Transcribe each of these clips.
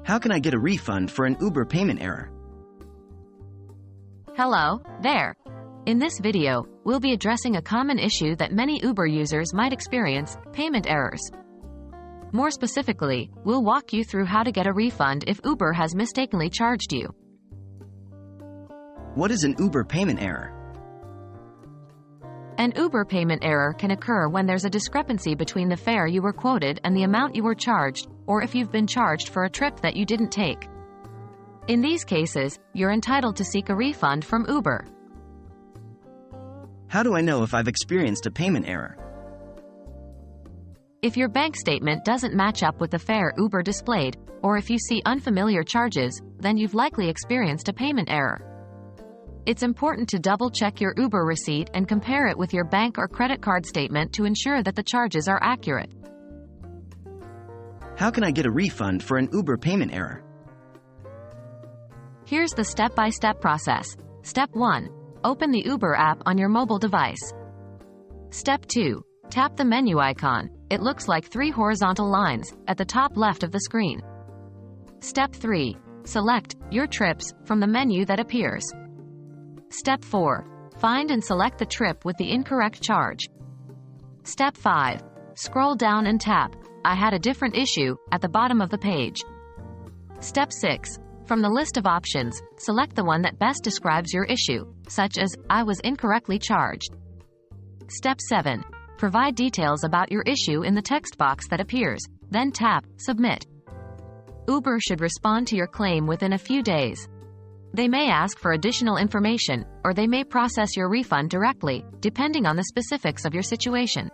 How can I get a refund for an Uber payment error? Hello, there. In this video, we'll be addressing a common issue that many Uber users might experience, payment errors. More specifically, we'll walk you through how to get a refund if Uber has mistakenly charged you. What is an Uber payment error? An Uber payment error can occur when there's a discrepancy between the fare you were quoted and the amount you were charged, or if you've been charged for a trip that you didn't take. In these cases, you're entitled to seek a refund from Uber. How do I know if I've experienced a payment error? If your bank statement doesn't match up with the fare Uber displayed, or if you see unfamiliar charges, then you've likely experienced a payment error. It's important to double-check your Uber receipt and compare it with your bank or credit card statement to ensure that the charges are accurate. How can I get a refund for an Uber payment error? Here's the step-by-step process. Step 1. Open the Uber app on your mobile device. Step 2. Tap the menu icon. It looks like 3 horizontal lines at the top left of the screen. Step 3. Select Your Trips from the menu that appears. Step 4. Find and select the trip with the incorrect charge. Step 5. Scroll down and tap I had a different issue at the bottom of the page. Step 6. From the list of options, select the one that best describes your issue, such as I was incorrectly charged. Step 7. Provide details about your issue in the text box that appears, then tap Submit. Uber should respond to your claim within a few days. They may ask for additional information, or they may process your refund directly, depending on the specifics of your situation.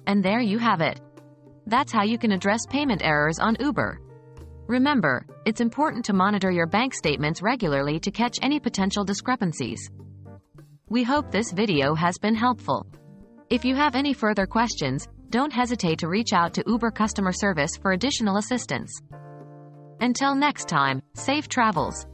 And there you have it. That's how you can address payment errors on Uber. Remember, it's important to monitor your bank statements regularly to catch any potential discrepancies. We hope this video has been helpful. If you have any further questions, don't hesitate to reach out to Uber customer service for additional assistance. Until next time, safe travels.